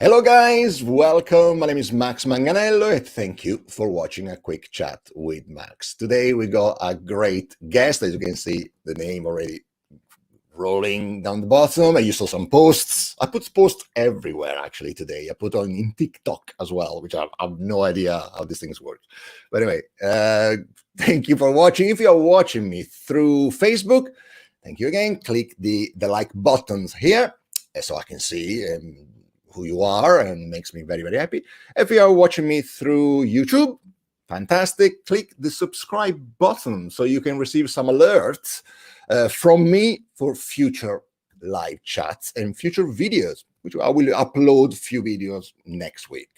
Hello guys, welcome. My name is Max Manganello and thank you for watching a quick chat with Max. Today we got a great guest. As you can see, the name already rolling down the bottom, and you saw some posts. I put posts everywhere actually today. I put on in TikTok as well, which I have no idea how these things work. But anyway, thank you for watching. If you're watching me through Facebook, thank you again. Click the like buttons here so I can see who you are, and makes me very, very happy. If you are watching me through YouTube, fantastic. Click the subscribe button so you can receive some alerts from me for future live chats and future videos, which I will upload few videos next week.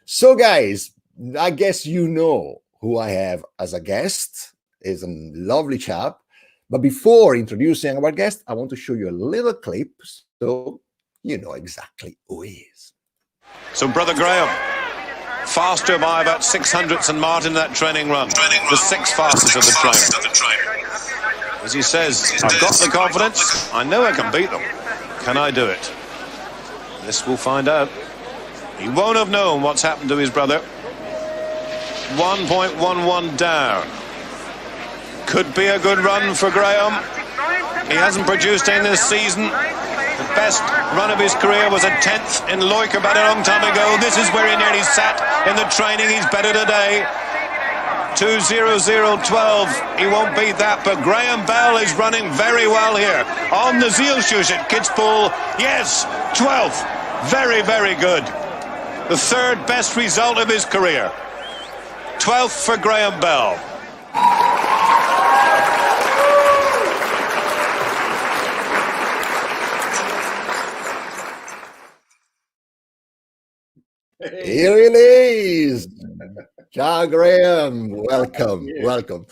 So guys, I guess you know who I have as a guest. Is a lovely chap. But before introducing our guest, I want to show you a little clip so you know exactly who he is. So Brother Graham, faster by about 600 St. Martin that training run. The sixth fastest of the train. As he says, I've got the confidence. I know I can beat them. Can I do it? This we'll find out. He won't have known what's happened to his brother. 1.11 down. Could be a good run for Graham. He hasn't produced any this season. The best run of his career was a 10th in Loic about a long time ago. This is where he nearly sat in the training. He's better today. 2:00:12. He won't beat that, but Graham Bell is running very well here. On the Zielshuis at Kitzbühel. Yes, 12th. Very, very good. The third best result of his career. 12th for Graham Bell. Here it is. Ciao, Graham. Welcome. Welcome.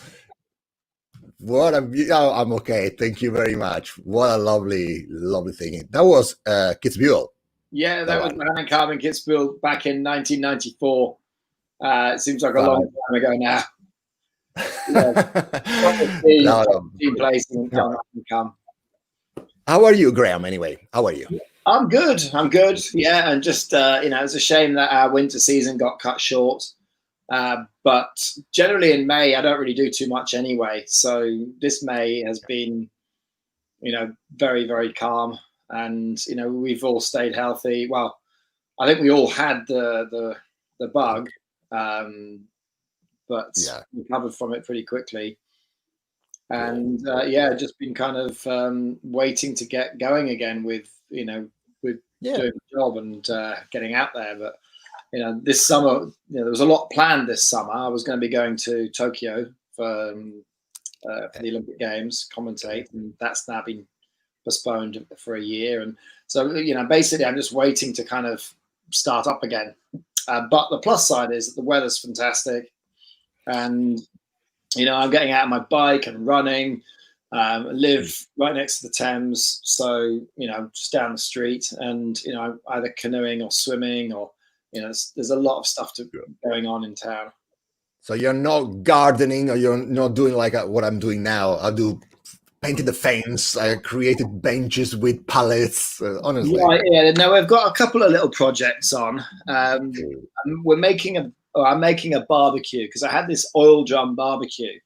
What a I'm okay. Thank you very much. What a lovely thing. That was Kitzbühel. Yeah, that was behind Carbon Kitzbühel back in 1994. It seems like a long time ago now. Team placing and come. How are you, Graham, anyway? How are you? I'm good. Yeah, and just, it's a shame that our winter season got cut short. But generally in May, I don't really do too much anyway. So this May has been, very, very calm. And, we've all stayed healthy. Well, I think we all had the bug, but recovered from it pretty quickly. And, just been kind of waiting to get going again with doing the job and getting out there. But this summer, there was a lot planned this summer. I was going to be going to Tokyo for the Olympic Games, commentate, and that's now been postponed for a year. And so, basically, I'm just waiting to kind of start up again. But the plus side is that the weather's fantastic, and I'm getting out on my bike and running. Live right next to the Thames, so just down the street, and either canoeing or swimming, or there's a lot of stuff going on in town. So you're not gardening, or you're not doing like what I'm doing now. I do painted the fence. I created benches with pallets. Honestly, no, we've got a couple of little projects on. I'm making a barbecue, because I had this oil drum barbecue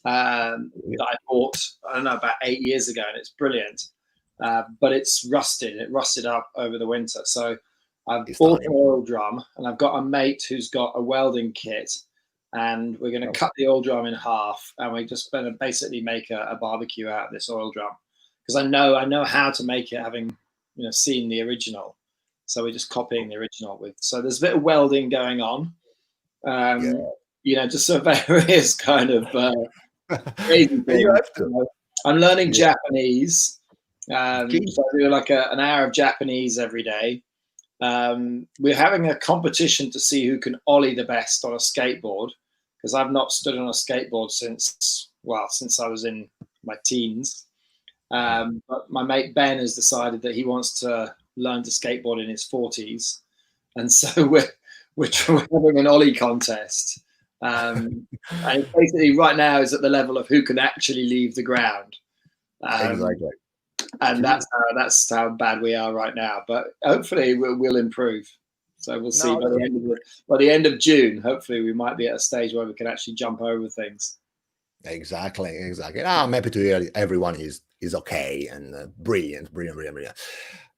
that I bought, I don't know, about 8 years ago, and it's brilliant. But it's rusted. It rusted up over the winter. So I've bought an oil drum, and I've got a mate who's got a welding kit, and we're going to cut the oil drum in half, and we're just going to basically make a barbecue out of this oil drum, because I know how to make it, having seen the original. So we're just copying the original so there's a bit of welding going on. Just so various kind of crazy things. I'm learning Japanese. So I do like an hour of Japanese every day. We're having a competition to see who can ollie the best on a skateboard, because I've not stood on a skateboard since I was in my teens. But my mate Ben has decided that he wants to learn to skateboard in his 40s, and so we're having an ollie contest. And basically right now is at the level of who can actually leave the ground. Exactly. and that's how bad we are right now. But hopefully we'll improve. So we'll see by the end of June. Hopefully we might be at a stage where we can actually jump over things. Exactly. I'm happy to hear everyone is okay and brilliant.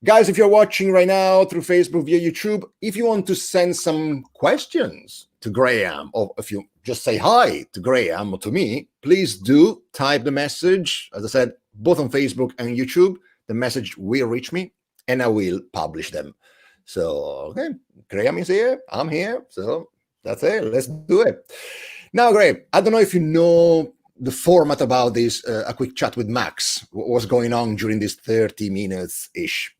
Guys, if you're watching right now through Facebook, via YouTube, if you want to send some questions to Graham, or if you just say hi to Graham or to me, please do type the message. As I said, both on Facebook and YouTube, the message will reach me and I will publish them. So, okay, Graham is here, I'm here, so that's it. Let's do it. Now, Graham, I don't know if you know the format about this, a quick chat with Max, what was going on during this 30 minutes-ish.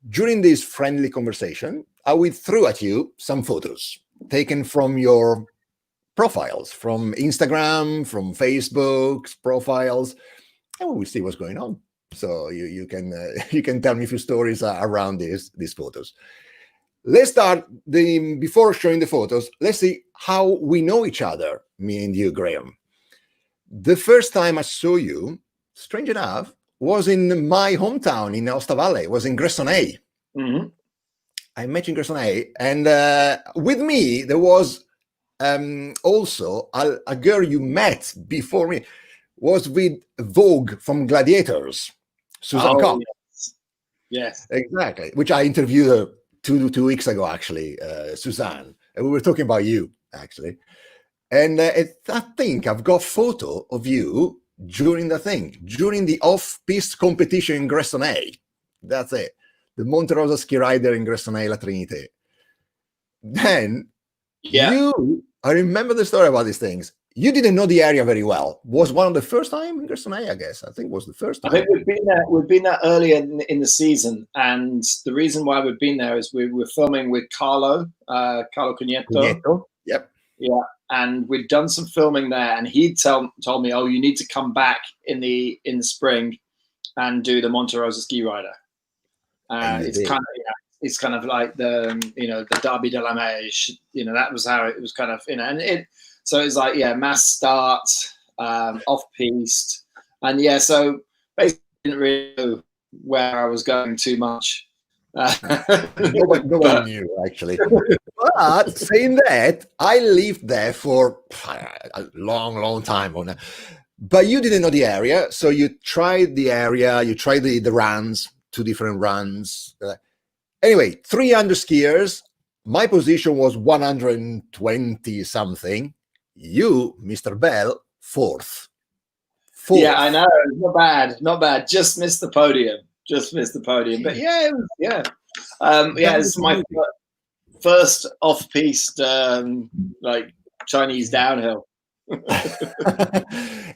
During this friendly conversation, I will throw at you some photos taken from your profiles, from Instagram, from Facebook profiles, and we will see what's going on. So you can tell me a few stories around these photos. Let's start before showing the photos. Let's see how we know each other, me and you, Graham. The first time I saw you, strange enough, was in my hometown in Aosta Valle. It was in Gressoney. Mm-hmm. I met you in Gressoney, and with me there was also a girl you met before me. Was with Vogue from Gladiators, Susan Cox. Yes, exactly. Which I interviewed her two weeks ago, actually, Suzanne, and we were talking about you actually. And I think I've got a photo of you during the off-piste competition in Gressoney. That's it. The Monte Rosa ski rider in Gressoney La Trinité. Then I remember the story about these things. You didn't know the area very well. Was one of the first time in Gressoney, I guess. I think it was the first time. I think we've been there earlier in the season, and the reason why we've been there is we were filming with Carlo Cugneto. Yep. Yeah, and we'd done some filming there, and he'd told me, "Oh, you need to come back in the spring and do the Monte Rosa ski rider." It's kind of like the the Derby de la Meige. That was how it was kind of So it's like mass start, off piste, and so basically didn't really know where I was going too much. Nobody knew actually. But saying that, I lived there for a long time on. But you didn't know the area, so you tried the area. You tried the runs, 2 different runs. Anyway, 300 skiers. My position was 120 something. You, Mr. Bell, fourth. Yeah, I know. Not bad. Just missed the podium. But this is my first off-piste Chinese downhill.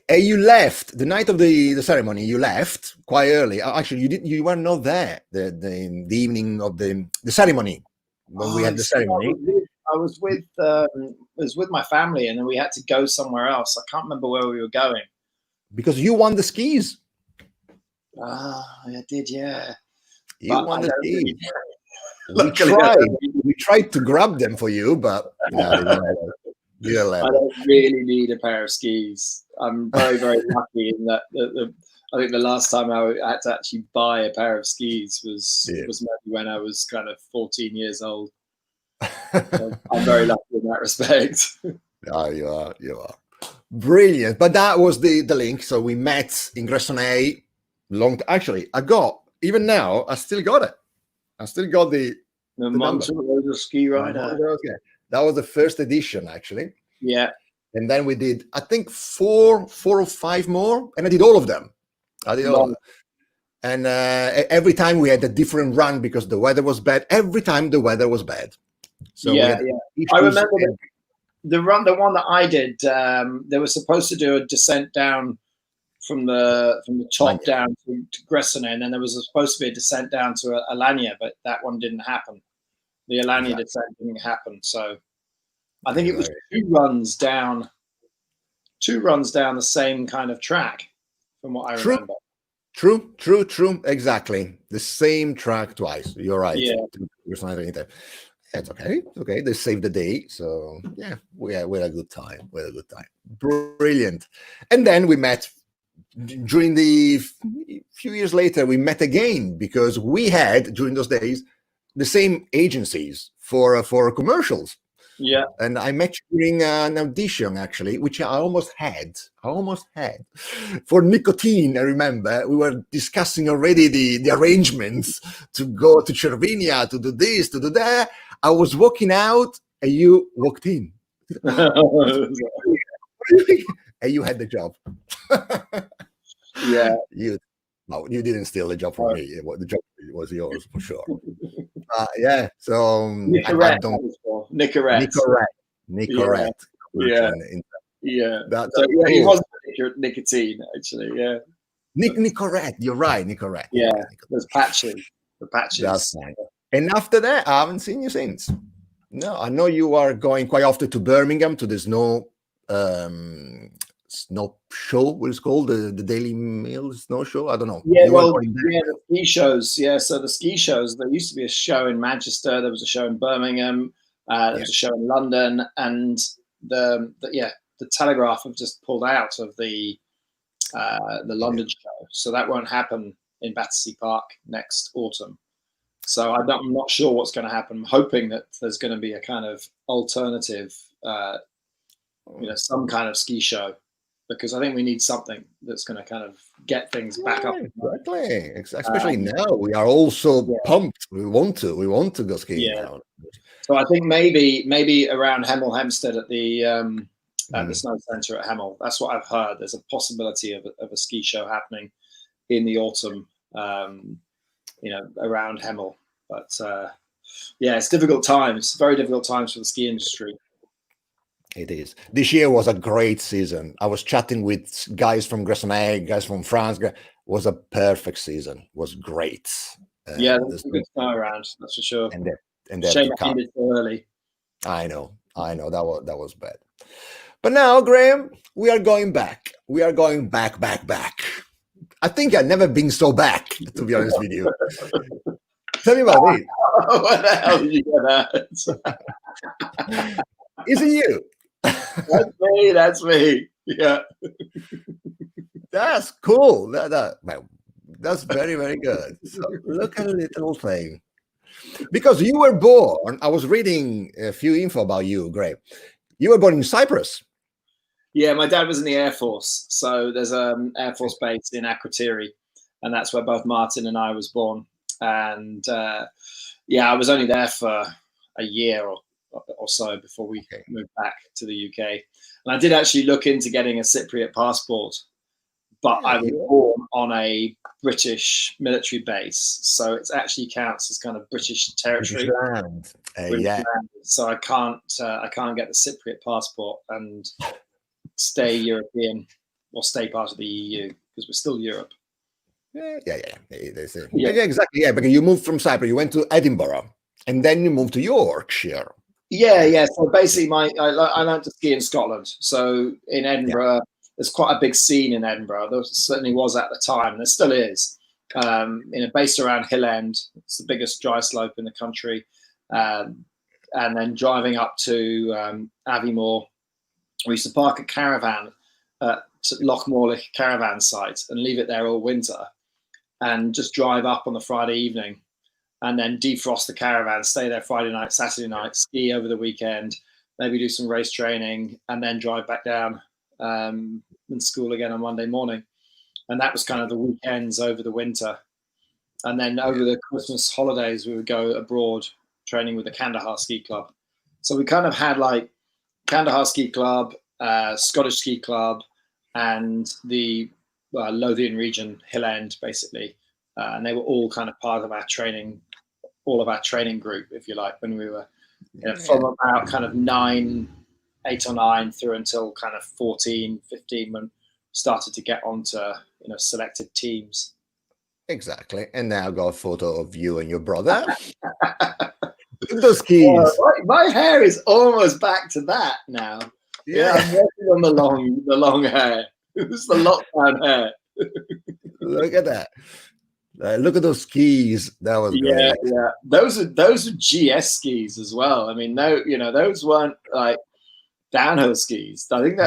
And you left the night of the ceremony. You left quite early. Actually, you were not there the evening of the ceremony when we had the ceremony. I was with my family, and then we had to go somewhere else. I can't remember where we were going. Because you won the skis. I did, yeah. You won the skis. We tried to grab them for you, but I don't really need a pair of skis. I'm very, very lucky in that. I think the last time I had to actually buy a pair of skis was maybe when I was kind of 14 years old. So I'm very lucky in that respect. You are. Brilliant. But that was the link. So we met in Gressoney actually, I still got it. I still got the Monte Rosa ski rider. That was the first edition, actually. Yeah. And then we did, I think, four or five more, and I did all of them. And every time we had a different run because the weather was bad. Every time the weather was bad. So I remember the one that I did. They were supposed to do a descent down from the top down to Gressoney, and then there was supposed to be a descent down to Alagna, but that one didn't happen. The Alagna descent didn't happen. So I think it was 2 runs down the same kind of track, from what I remember. True. Exactly. The same track twice. You're right. Yeah. It's okay. They saved the day. So we had a good time. Brilliant. And then we met during the few years later, we met again because we had during those days the same agencies for commercials. Yeah. And I met you during an audition, actually, which I almost had. For nicotine. I remember we were discussing already the arrangements to go to Cervinia, to do this, to do that. I was walking out, and you walked in. And you had the job. Yeah. You didn't steal the job from me. The job was yours for sure. Yeah. So Nicorette. Nicorette. Yeah. Yeah. So cool. he was nicotine, actually. Yeah. Nicorette. You're right. Nicorette. Yeah. There's patches. The patches. That's right. And after that, I haven't seen you since. No, I know you are going quite often to Birmingham to the snow show. What is called the Daily Mail snow show? I don't know. Yeah, the ski shows. Yeah, so the ski shows. There used to be a show in Manchester. There was a show in Birmingham. There was a show in London, and the Telegraph have just pulled out of the London show, so that won't happen in Battersea Park next autumn. So I'm not sure what's going to happen. I'm hoping that there's going to be a kind of alternative, some kind of ski show, because I think we need something that's going to kind of get things back up. Exactly. Especially now, we are also pumped. We want to go skiing now. So I think maybe around Hemel Hempstead at the snow centre at Hemel. That's what I've heard. There's a possibility of a ski show happening in the autumn. Around Hemel, but it's difficult times, very difficult times for the ski industry. It is. This year was a great season. I was chatting with guys from gressoney, guys from France. It was a perfect season. It was great. There's a good snow around, that's for sure. And shame I ended so early. I know. That was bad. But now, Graham, we are going back. We are going back. I think I've never been so back, to be honest with you. Tell me about it. What the hell did you get at? Is it you? That's me. Yeah. That's cool. That's very, very good. So look at a little thing. Because you were born, I was reading a few info about you, Graham. You were born in Cyprus. Yeah, my dad was in the Air Force. So there's an Air Force base in Akrotiri, and that's where both Martin and I was born. And I was only there for a year or so before we moved back to the UK. And I did actually look into getting a Cypriot passport, but I was born on a British military base, so it actually counts as kind of British territory. British land. So I can't get the Cypriot passport and stay European or stay part of the EU because we're still Europe. Yeah, exactly. Yeah, because you moved from Cyprus, you went to Edinburgh, and then you moved to Yorkshire. Yeah. So basically, I learned to ski in Scotland. So in Edinburgh, there's quite a big scene in Edinburgh. There certainly was at the time, and there still is. Based around Hill End, it's the biggest dry slope in the country, and then driving up to Aviemore. We used to park a caravan at Lochmorlich caravan site and leave it there all winter, and just drive up on the Friday evening, and then defrost the caravan, stay there Friday night, Saturday night, ski over the weekend, maybe do some race training, and then drive back down and school again on Monday morning. And that was kind of the weekends over the winter. And then over the Christmas holidays, we would go abroad training with the Kandahar Ski Club. So we kind of had like Kandahar Ski Club, Scottish Ski Club, and the Lothian region, Hill End, basically. And they were all kind of part of our training, all of our training group, if you like, when we were from about kind of 8 or 9 through until kind of 14, 15, when we started to get onto, selected teams. Exactly. And now I've got a photo of you and your brother. Look at those skis. My hair is almost back to that now. Yeah, I'm working on the long hair. It's the lockdown hair. Look at that. Look at those skis. That was great. Yeah. Those are GS skis as well. I mean, those weren't like downhill skis. I think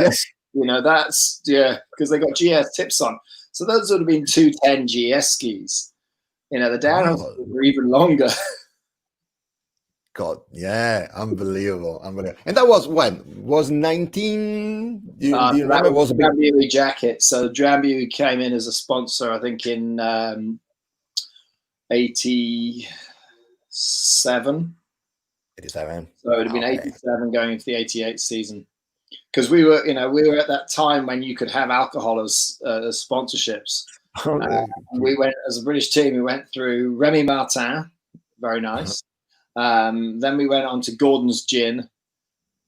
That's because they got GS tips on. So those would have been 210 GS skis. The downhills were even longer. God, yeah, unbelievable. And that was when? Was 19? Do you remember? That was a Drambuie jacket. So Drambuie came in as a sponsor, I think, in 87. 87. So it would have been 87 going into the 88 season. Because we were at that time when you could have alcohol as sponsorships. We went as a British team. We went through Remy Martin, very nice. Then we went on to Gordon's Gin,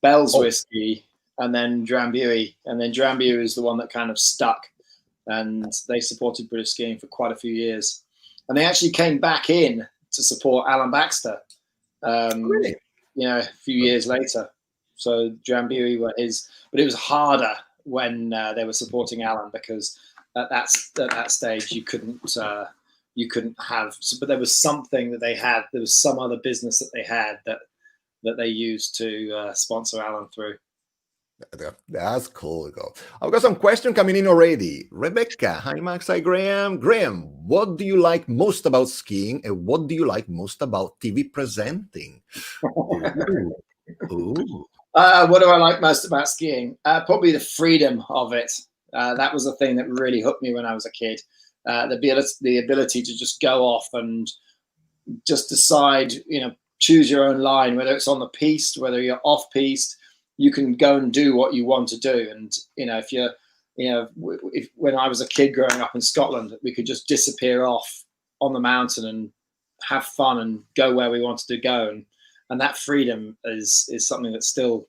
Bell's Whiskey, and then Drambuie. And then Drambuie is the one that kind of stuck, and they supported British skiing for quite a few years. And they actually came back in to support Alan Baxter. Really? A few years later. So Drambuie were his, but it was harder when they were supporting Alan, because at that stage you couldn't have. But there was something that they had. There was some other business that they had that they used to sponsor Alan through. That's cool. I've got some questions coming in already. Rebecca, hi Max, hi Graham. Graham, what do you like most about skiing, and what do you like most about TV presenting? Ooh. What do I like most about skiing? Probably the freedom of it. That was the thing that really hooked me when I was a kid. The ability to just go off and just decide, choose your own line, whether it's on the piste, whether you're off piste, you can go and do what you want to do. And, if when I was a kid growing up in Scotland, we could just disappear off on the mountain and have fun and go where we wanted to go. And that freedom is something that's still,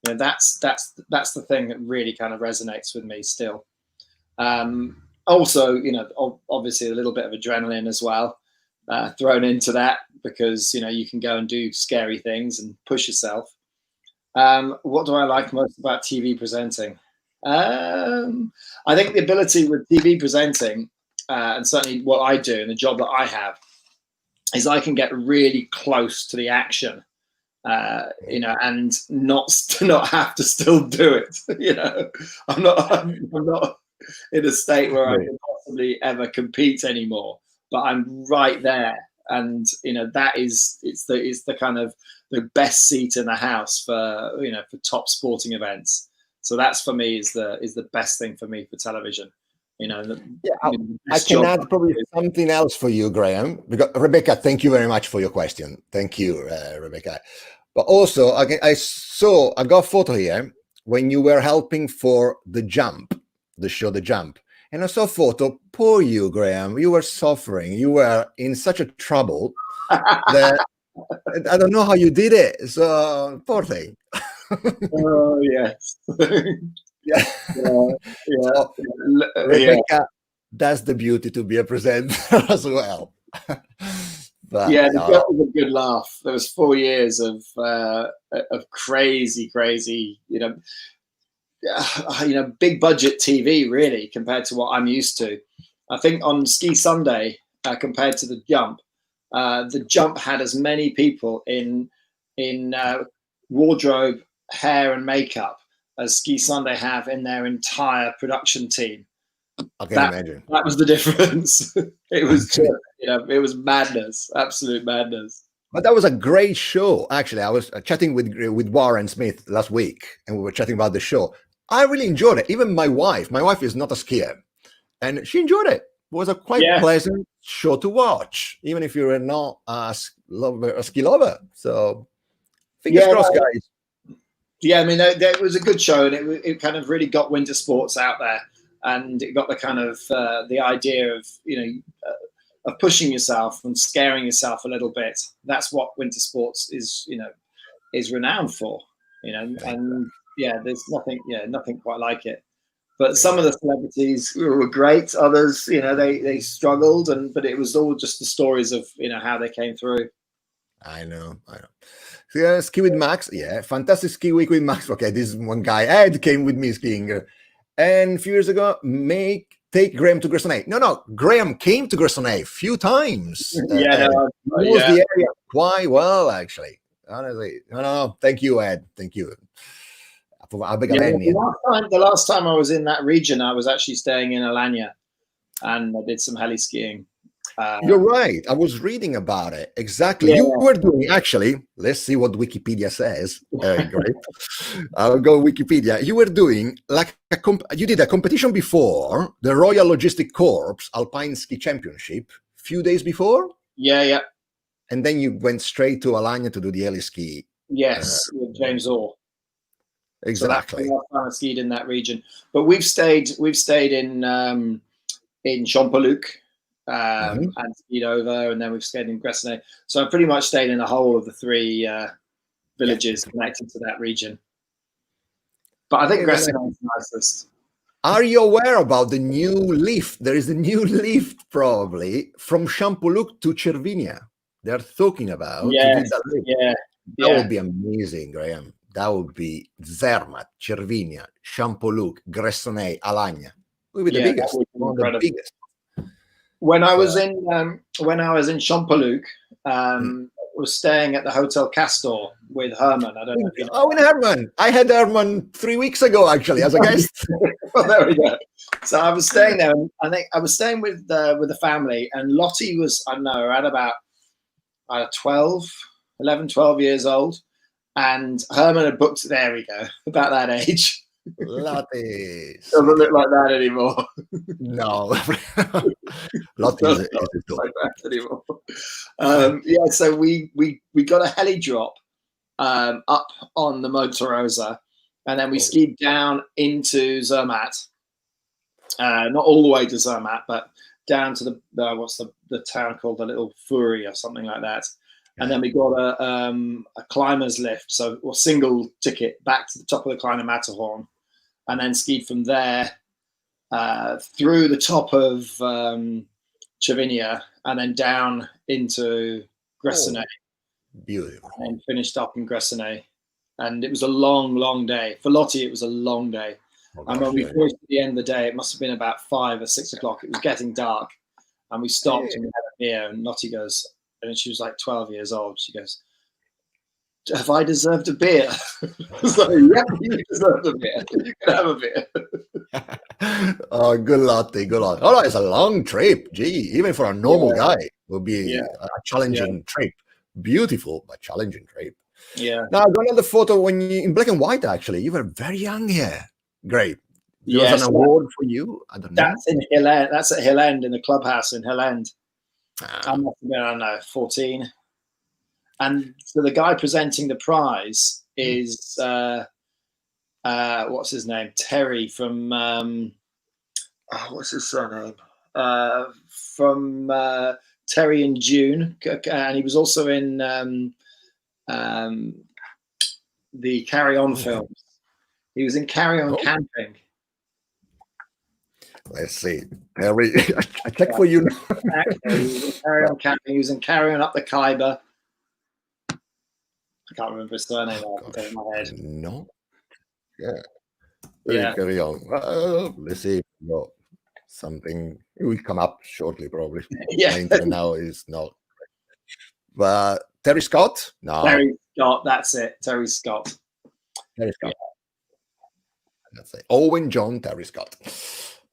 that's the thing that really kind of resonates with me still. Also, obviously a little bit of adrenaline as well thrown into that, because, you can go and do scary things and push yourself. What do I like most about TV presenting? I think the ability with TV presenting, and certainly what I do and the job that I have, is I can get really close to the action, and not have to still do it. I'm not in a state where I can possibly ever compete anymore, but I'm right there, and it's the kind of the best seat in the house for for top sporting events. So that's, for me, is the best thing for me for television. I can add probably something else for you, Graham. Because Rebecca, thank you very much for your question. Thank you, Rebecca. But also, I got a photo here when you were helping for the show The Jump. And I saw a photo. Poor you, Graham. You were suffering. You were in such a trouble that I don't know how you did it. So, poor thing. Oh, yes. Yeah. Rebecca, that's the beauty to be a presenter as well. But, that was a good laugh. There was 4 years of crazy, big budget TV, really, compared to what I'm used to. I think on Ski Sunday, compared to the Jump had as many people in wardrobe, hair, and makeup as Ski Sunday have in their entire production team. I can imagine. That was the difference. It was just, it was madness, absolute madness. But that was a great show. Actually, I was chatting with Warren Smith last week, and we were chatting about the show. I really enjoyed it. Even my wife is not a skier, and she enjoyed it. It was a quite pleasant show to watch, even if you're not a ski lover. So, fingers crossed, guys. Yeah, I mean, it was a good show, and it kind of really got winter sports out there, and it got the kind of the idea of of pushing yourself and scaring yourself a little bit. That's what winter sports is renowned for. And there's nothing quite like it. But some of the celebrities were great. Others, they struggled, but it was all just the stories of how they came through. I know. So, ski with Max, fantastic ski week with Max. Okay, this is one guy. Ed came with me skiing, and a few years ago, take Graham to Gressoney. No, Graham came to Gressoney a few times. Knows the area quite well, actually. Honestly, no. Thank you, Ed. Thank you. The last time I was in that region, I was actually staying in Alanya, and I did some heli skiing. You're right. I was reading about it. Exactly. You were doing, actually, let's see what Wikipedia says. Great. I'll go Wikipedia. You were doing like you did a competition before the Royal Logistic Corps Alpine Ski Championship a few days before. Yeah. And then you went straight to Alanya to do the heli ski. Yes, with James Orr. Exactly. So that's the last time I skied in that region. But we've stayed in Champoluc. And skied over, and then we've stayed in Gressoney. So I pretty much stayed in the whole of the three villages connected to that region. But I think Gressoney is the nicest. Are you aware about the new lift? There is a new lift probably from Champoluc to Cervinia. They're talking about. Yes, that would be amazing, Graham. That would be Zermatt, Cervinia, Champoluc, Gressoney, Alagna. Would be the biggest. One of the biggest. When I was in Champoluc, was staying at the Hotel Castor with Herman. I don't know if you know. Oh, in Herman. I had Herman 3 weeks ago, actually, as a guest. Well, there we go. So I was staying there, and I think I was staying with the family, and Lottie was, I don't know, around about 12 years old, and Herman had booked, there we go, about that age. Lottie doesn't look like that anymore. No. Lottie is like that anymore. So we got a heli drop up on the Monte Rosa, and then we skied down into Zermatt. Not all the way to Zermatt, but down to the what's the town called, the Little Fury or something like that. And then we got a climber's lift, so a single ticket back to the top of the Kleine Matterhorn, and then skied from there through the top of Cervinia and then down into Gressoney. Beautiful. And finished up in Gressoney. And it was a long, long day. For Lottie, it was a long day. And when we finished at the end of the day, it must have been about 5 or 6 o'clock. It was getting dark. And we stopped and we had a beer. And Lottie goes, and she was like 12 years old. She goes, "Have I deserved a beer?" I was like, "Yeah, you deserved a beer. You can have a beer." Oh, good Lottie, good Lottie. Oh, it's a long trip. Gee, even for a normal guy, it would be a challenging trip. Beautiful, but challenging trip. Yeah. Now, I got another photo when you in black and white, actually. You were very young here. Great. There was an award for you. I don't know. That's in Hill End. That's at Hill End, in the clubhouse in Hill End. I must have been, I don't know, 14. And so the guy presenting the prize is what's his name? Terry from what's his surname? From Terry and June, and he was also in the Carry On films. He was in Carry On Camping. Let's see. Terry, I check for you now. He was in Carry On Camping. He was in Carry On Up the Khyber. I can't remember his surname off the top of my head. No. Yeah. Carry on. Let's see. No, something it will come up shortly, probably. My internet now is not. But Terry Scott? No. Terry Scott, that's it. Terry Scott. Terry Scott. That's it. Owen John Terry Scott.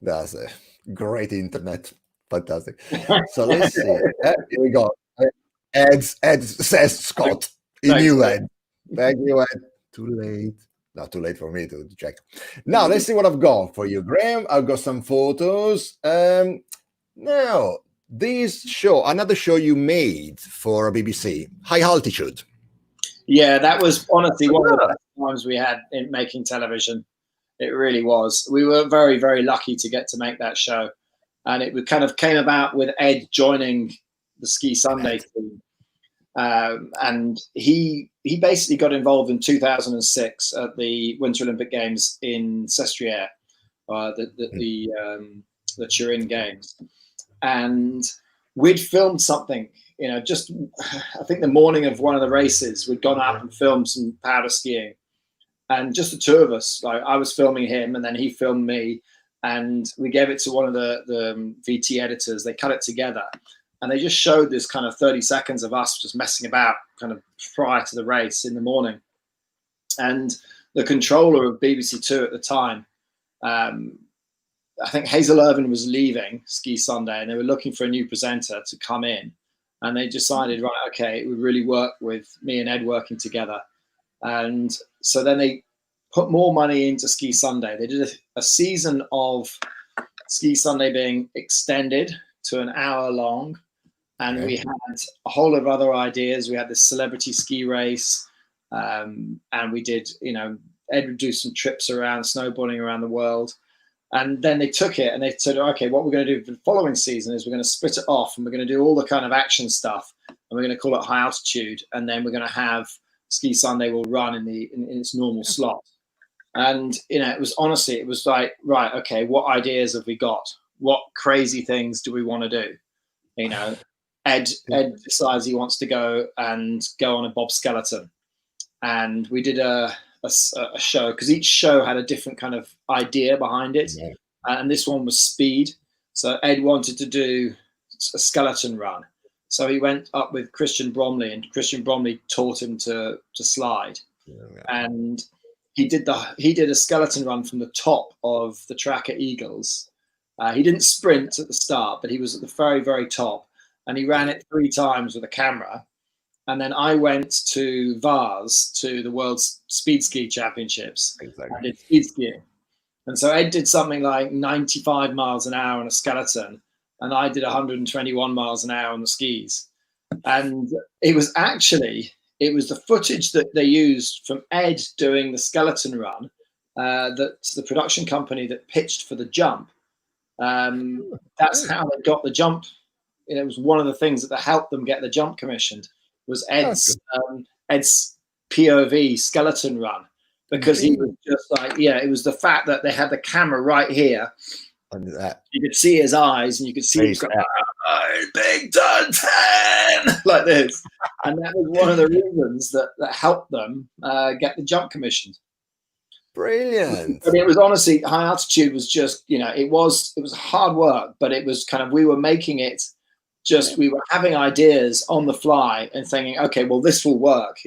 That's a great internet. Fantastic. So let's see. Here we go. Ed says Scott. He knew Ed. Thank you, Ed. Too late. Not too late for me to check. Now, let's see what I've got for you, Graham. I've got some photos. Now, this show, another show you made for BBC, High Altitude. Yeah, that was honestly one of the best times we had in making television. It really was. We were very, very lucky to get to make that show. And it kind of came about with Ed joining the Ski Sunday team. And he basically got involved in 2006 at the Winter Olympic Games in Sestriere, the Turin Games. And we'd filmed something, just I think the morning of one of the races, we'd gone up and filmed some powder skiing. And just the two of us, like I was filming him and then he filmed me, and we gave it to one of the VT editors. They cut it together and they just showed this kind of 30 seconds of us just messing about kind of prior to the race in the morning. And the controller of BBC Two at the time, I think Hazel Irvine was leaving Ski Sunday, and they were looking for a new presenter to come in. And they decided, right, okay, it would really work with me and Ed working together. And so then they put more money into Ski Sunday. They did a season of Ski Sunday being extended to an hour long. And we had a whole lot of other ideas. We had this celebrity ski race. And we did, Ed would do some trips around, snowboarding around the world. And then they took it and they said, okay, what we're going to do for the following season is we're going to split it off and we're going to do all the kind of action stuff. And we're going to call it High Altitude. And then we're going to have Ski Sunday will run in its normal slot. And, it was honestly, it was like, right, okay, what ideas have we got? What crazy things do we want to do? Ed decides he wants to go on a bobskeleton. And we did a show, because each show had a different kind of idea behind it. Yeah. And this one was speed. So Ed wanted to do a skeleton run. So he went up with Christian Bromley, and Christian Bromley taught him to slide. Yeah. And he did a skeleton run from the top of the track at Eagles. He didn't sprint at the start, but he was at the very, very top. And he ran it 3 times with a camera. And then I went to Vars, to the World's Speed Ski Championships. Exactly. I did speed skiing. And so Ed did something like 95 miles an hour on a skeleton, and I did 121 miles an hour on the skis. And it was the footage that they used from Ed doing the skeleton run, that the production company that pitched for the jump. That's how they got the jump. It was one of the things that helped them get the jump commissioned. Was Ed's POV skeleton run, because he was just like, it was the fact that they had the camera right here. You could see his eyes, and you could see him going, big done 10, like this. And that was one of the reasons that helped them get the jump commissioned. Brilliant. But it was honestly, High Altitude was just, it was hard work, but it was kind of, we were making it. We were having ideas on the fly and thinking, okay, well, this will work.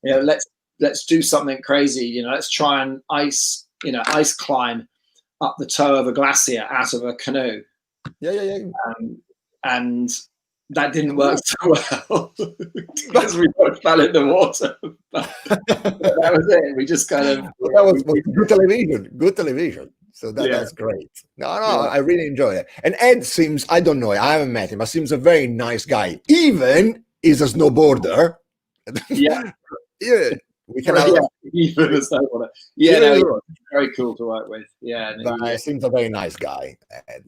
Let's do something crazy. Let's try and ice climb up the toe of a glacier out of a canoe. Yeah. And that didn't work so well because we both fell in the water. But that was it. We just kind of. That was good television. Good television. So that's great. No, I really enjoy it. And Ed seems, I don't know, I haven't met him, but seems a very nice guy. Even is a snowboarder. Yeah. We can even a snowboarder. He's very cool to work with. Yeah. But he seems a very nice guy. Ed,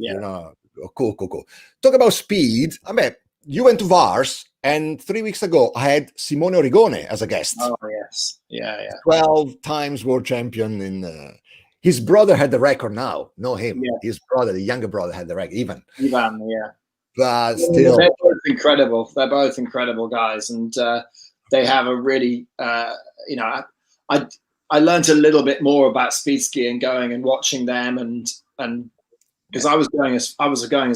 cool. Talk about speed. I mean, you went to Vars, and 3 weeks ago I had Simone Origone as a guest. Oh, yes. Yeah. 12 times world champion in his brother had the record now, not him. Yeah. His brother, the younger brother, had the record. Ivan, yeah. But still. They're both incredible. They're both incredible guys. And they have a really, I learned a little bit more about speed skiing going and watching them. And because I was going as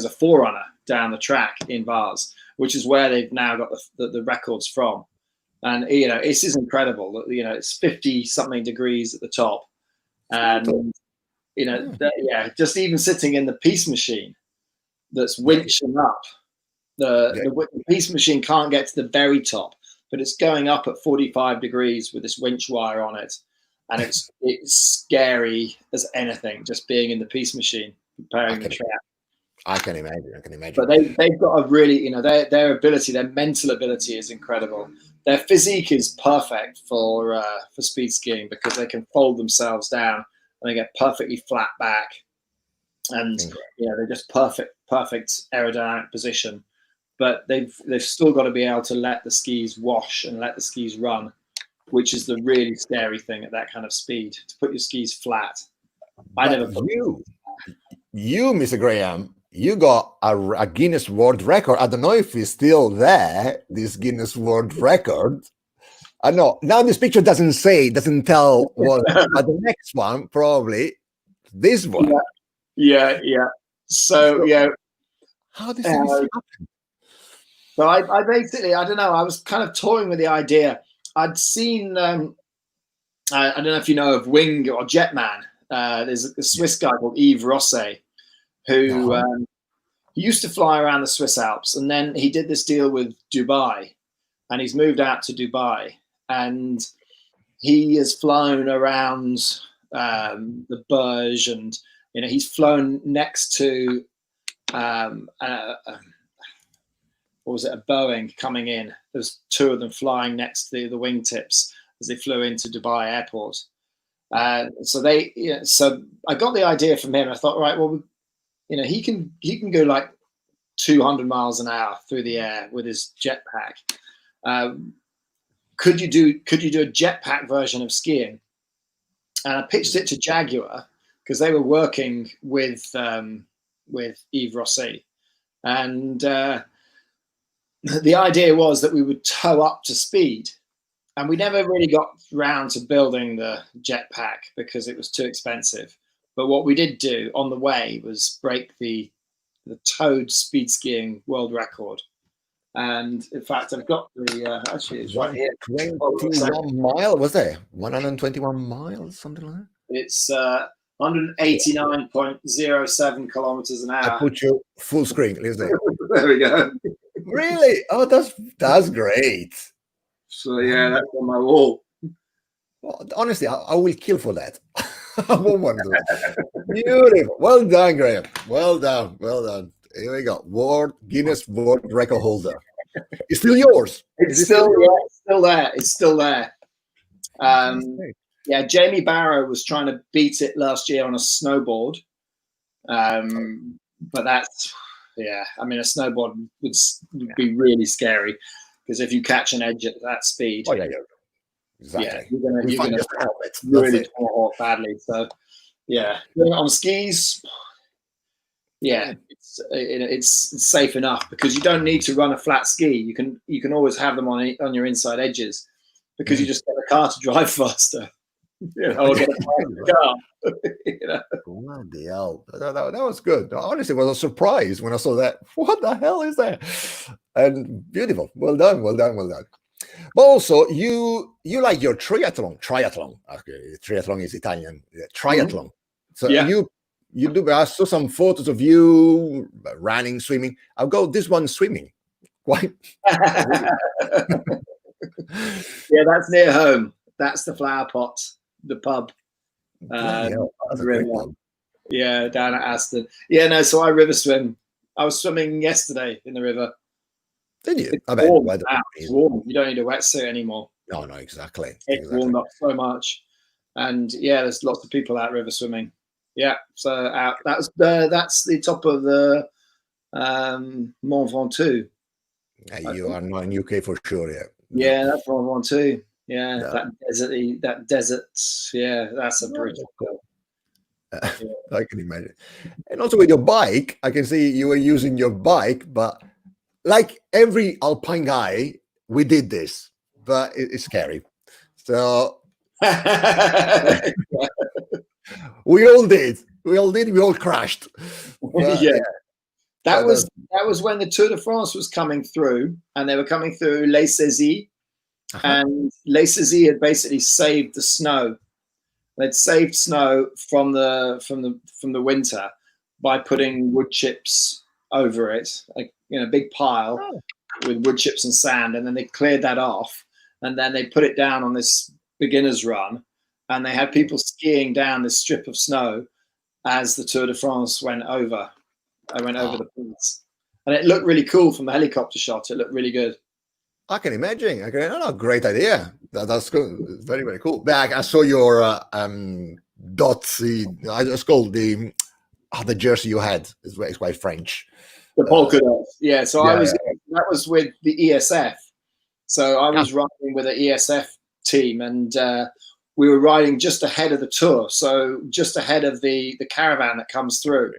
a forerunner down the track in Vars, which is where they've now got the records from. And, this is incredible. It's 50 something degrees at the top. And just even sitting in the piece machine that's winching up, the piece machine can't get to the very top, but it's going up at 45 degrees with this winch wire on it, and it's scary as anything, just being in the piece machine preparing the track. I can imagine. But they've got a really, their ability, their mental ability is incredible. Their physique is perfect for speed skiing, because they can fold themselves down and they get perfectly flat back, and they're just perfect aerodynamic position. But they've still got to be able to let the skis wash and let the skis run, which is the really scary thing at that kind of speed, to put your skis flat. You, Mr. Graham, you got a Guinness World Record. I don't know if it's still there, this Guinness World Record. I know. Now this picture doesn't tell what, but the next one, probably this one. Yeah. So, how does this happen? So I basically, I don't know, I was kind of toying with the idea. I'd seen I don't know if you know of Wing or Jetman. There's a Swiss guy called Yves Rosset who he used to fly around the Swiss Alps, and then he did this deal with Dubai, and he's moved out to Dubai, and he has flown around the Burj, and he's flown next to what was it, a Boeing coming in. There's two of them flying next to the wingtips as they flew into Dubai airport. So I got the idea from him. I thought, right, well, he can go like 200 miles an hour through the air with his jetpack. Could you do a jetpack version of skiing? And I pitched it to Jaguar because they were working with Yves Rosset, and the idea was that we would tow up to speed. And we never really got round to building the jetpack because it was too expensive. But what we did do on the way was break the towed speed skiing world record. And in fact, I've got the actually it's right here. 21 mile, was there 121 miles, something like that? It's 189.07 kilometers an hour. I put you full screen. Let's see. There we go. Really? Oh, that's great. So yeah, that's on my wall. Well, honestly, I will kill for that. I won't want to do it. Beautiful. Well done, Graham. Well done. Well done. Here we go. Guinness World Record holder. It's still yours. It's still there. It's still there. Yeah, Jamie Barrow was trying to beat it last year on a snowboard. But that's, yeah, I mean, a snowboard would be really scary because if you catch an edge at that speed, exactly. Yeah, you're gonna really fall off badly. So, yeah, on skis, yeah, it's safe enough because you don't need to run a flat ski. You can always have them on your inside edges because you just get a car to drive faster. Or get a car. Bloody hell. That was good. Honestly, it was a surprise when I saw that. What the hell is that? And beautiful. Well done. But also, you like your triathlon. Okay, triathlon is Italian. Triathlon. So you do. I saw some photos of you running, swimming. I'll go this one swimming. Why? Yeah, that's near home. That's the Flower Pot, the pub. Yeah, down at Aston. Yeah, no. So I river swim. I was swimming yesterday in the river. Did you? I bet. It's warm. You don't need a wetsuit anymore. No, exactly. It's warmed up so much, and yeah, there's lots of people out river swimming. Yeah, so out. That's the top of the Mont Ventoux. You are not in UK for sure, yeah. Yeah, that's Mont Ventoux. Yeah, that desert. Yeah, that's a brutal. I can imagine. And also with your bike, I can see you were using your bike, but like every alpine guy, we did this, but it's scary. So we all did. We all crashed. But, yeah. That was when the Tour de France was coming through, and they were coming through Les Saisies. And Les Saisies had basically saved the snow. They'd saved snow from the winter by putting wood chips over it, like a big pile with wood chips and sand, and then they cleared that off, and then they put it down on this beginner's run, and they had people skiing down this strip of snow as the Tour de France went over. I went over the pass, and it looked really cool from the helicopter shot. It looked really good. I can imagine. Great idea. That's good. It's very, very cool. Back, I saw your dotsy. I just called the jersey you had. It's quite French. The polka dots. Yeah. So that was with the ESF. So I was riding with an ESF team, and we were riding just ahead of the tour. So just ahead of the caravan that comes through.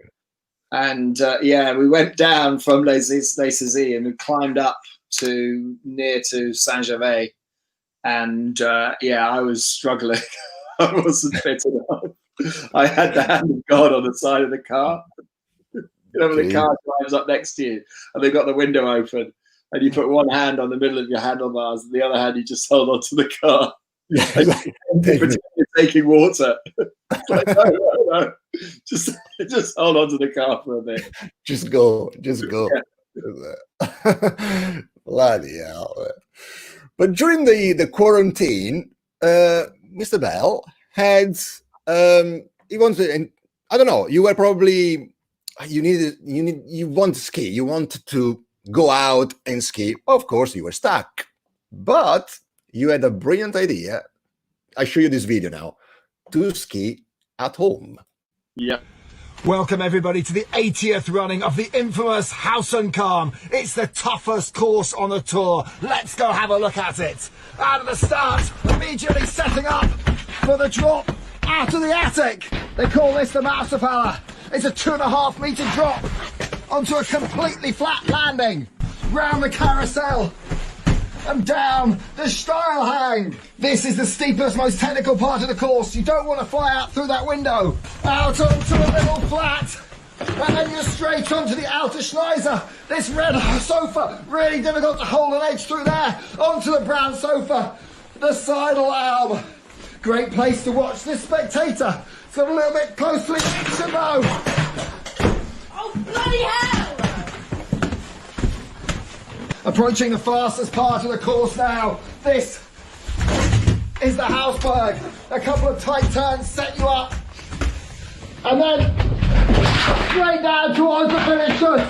And we went down from Les Saisies and we climbed up near to Saint-Gervais, and I was struggling. I wasn't fit enough. I had the hand of God on the side of the car. When the car drives up next to you and they've got the window open, and you put one hand on the middle of your handlebars and the other hand you just hold onto the car. Yeah, And like, pretend you're taking water. Like, no. Just hold on to the car for a bit. just go. Yeah. Bloody hell. But during the quarantine, Mr. Bell had he wanted, and I don't know, you were probably you want to ski, you wanted to go out and ski. Of course, you were stuck, but you had a brilliant idea. I show you this video now to ski at home. Yeah. Welcome everybody to the 80th running of the infamous House and Calm. It's the toughest course on the tour. Let's go have a look at it. Out of the start, immediately setting up for the drop out of the attic. They call this the Mousefeller. It's a 2.5 meter drop onto a completely flat landing, round the carousel and down the Steilhang. This is the steepest, most technical part of the course. You don't want to fly out through that window. Out onto a little flat. And then you're straight onto the outer Schneiser. This red sofa, really difficult to hold an edge through there. Onto the brown sofa. The Seidelalm. Great place to watch this spectator. It's got a little bit close to the action though. Oh, bloody hell! Approaching the fastest part of the course now. This is the Hausberg. A couple of tight turns set you up. And then straight down towards the finishers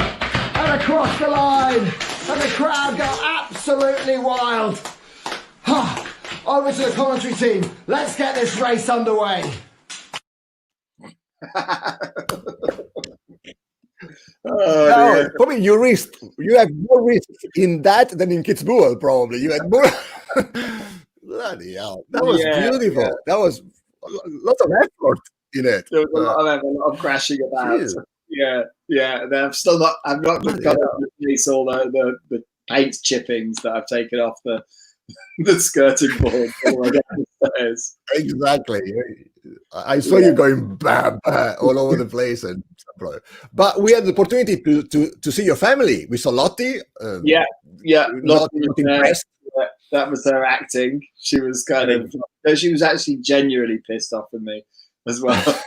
and across the line. And the crowd go absolutely wild. Over to the commentary team. Let's get this race underway. No, probably you have more risk in that than in Kitzbühel, probably. You had more. Bloody hell. That was beautiful. Yeah. That was lots of effort in it. There was a lot of crashing about. Geez. Yeah. And I've not got to replace all the paint chippings that I've taken off the skirting board all the way down the stairs. Exactly. I saw you going bam, all over the place, but we had the opportunity to see your family. We saw Lottie. Yeah. Lottie impressed. That was her acting. She was she was actually genuinely pissed off with me as well.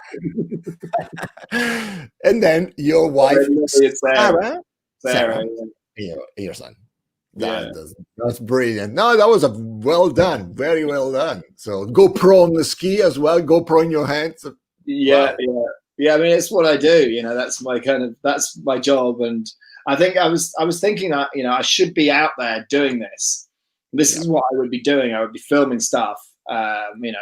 And then your wife, Sarah. Your son. That's brilliant. No, that was well done, very well done. So GoPro on the ski as well, GoPro in your hands. Yeah. I mean, it's what I do. That's my job. And I think I was thinking that I should be out there doing this. This is what I would be doing. I would be filming stuff. And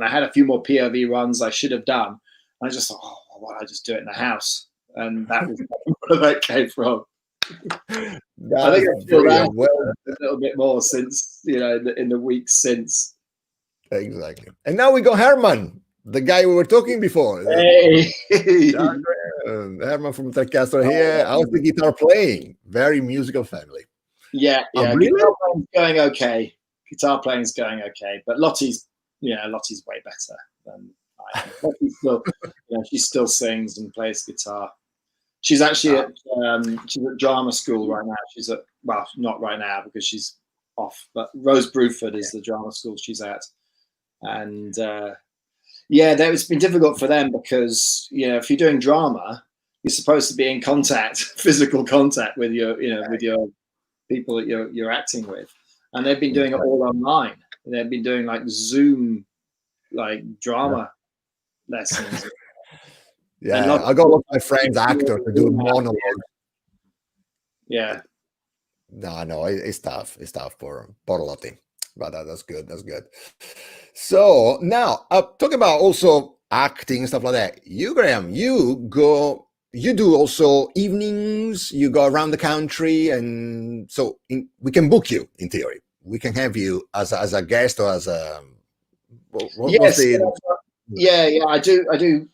I had a few more POV runs I should have done. And I just thought, why don't I just do it in the house? And that was where that came from. I think I feel that a little bit more since in the weeks since. Exactly. And now we got Herman, the guy we were talking before. Hey. Herman from Trekastor here. How's the guitar playing? Very musical family. Yeah. Really? Guitar playing's going okay. Guitar playing's going okay, but Lottie's way better than I am. Lottie's still, she still sings and plays guitar. She's actually at drama school right now. Not right now because she's off, but Rose Bruford is the drama school she's at. And it's been difficult for them because, if you're doing drama, you're supposed to be in physical contact with your people that you're acting with. And they've been doing it all online. They've been doing like Zoom, drama lessons. Yeah, I got a lot of my friends actors to do monologue. Yeah. No, it's tough. It's tough for Lottie, but that's good. That's good. So now, talking about also acting and stuff like that. You, Graham, you do also evenings. You go around the country, and so we can book you. In theory, we can have you as a guest or as a. I do.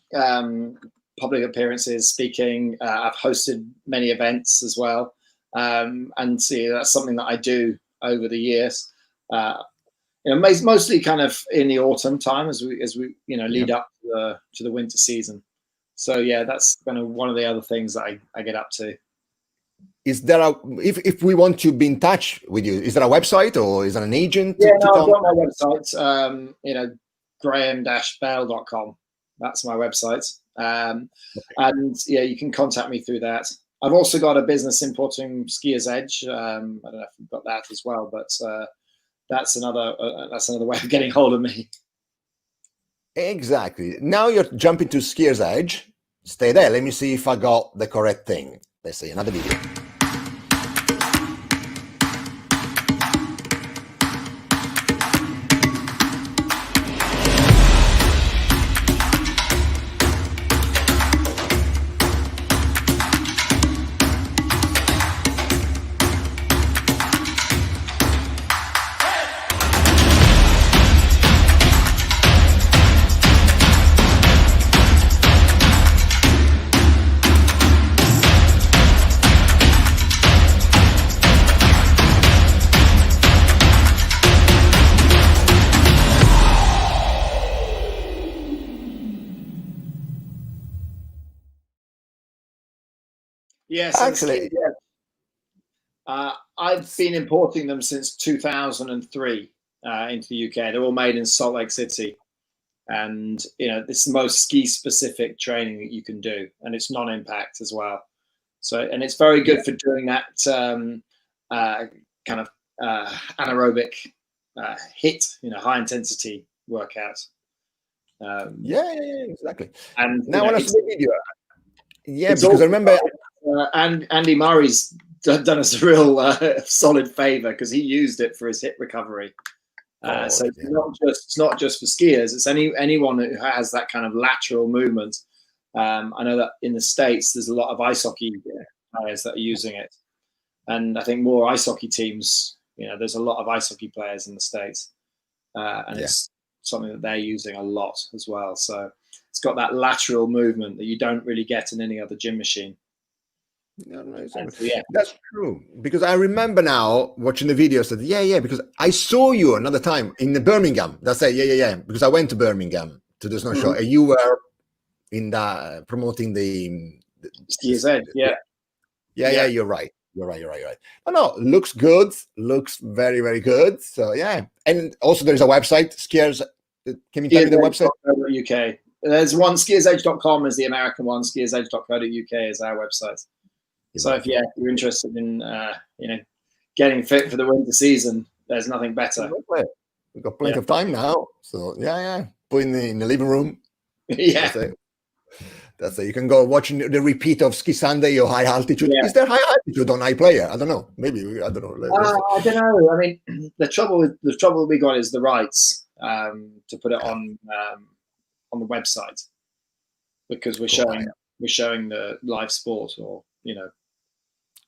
Public appearances, speaking. I've hosted many events as well, and that's something that I do over the years. Mostly kind of in the autumn time as we lead up to the winter season. So that's kind of one of the other things that I get up to. is there a if we want to be in touch with you, is there a website or is there an agent? Yeah, to no, I've come? got my website. Graham-bell.com. That's my website. And yeah, you can contact me through that. I've also got a business importing Skiers Edge. I don't know if you've got that as well, but that's another way of getting hold of me. Exactly. Now you're jumping to Skiers Edge. Stay there. Let me see if I got the correct thing. Let's see another video. Yes, Actually, I've been importing them since 2003 into the UK. They're all made in Salt Lake City, and it's the most ski-specific training that you can do, and it's non-impact as well. So, and it's very good for doing that kind of anaerobic HIIT, high-intensity workout. yeah, exactly. And now when I see the video, because I remember. And Andy Murray's done us a real solid favor because he used it for his hip recovery. So it's not just for skiers. It's anyone who has that kind of lateral movement. I know that in the States there's a lot of ice hockey players that are using it, and I think more ice hockey teams. There's a lot of ice hockey players in the States, and it's something that they're using a lot as well. So it's got that lateral movement that you don't really get in any other gym machine. No, exactly. That's true, because I remember now watching the video. Said because I saw you another time in Birmingham. That's it. Because I went to Birmingham to the snow show, and you were in the promoting the Skiers Edge. Yeah. You're right. Oh no, looks good. Looks very, very good. So and also there's a website, Skiers. Can you tell me the website? UK. There's one, skiersedge.com is the American one. Skiersedge.co.uk is our website. So if you're interested in getting fit for the winter season, there's nothing better. We've got plenty of time now. So put in the living room. That's it. You can go watching the repeat of Ski Sunday or High Altitude. Is there High Altitude on iPlayer? I don't know. Maybe I don't know. I don't know. I mean, the trouble we got is the rights to put it on the website, because we're showing the live sport, or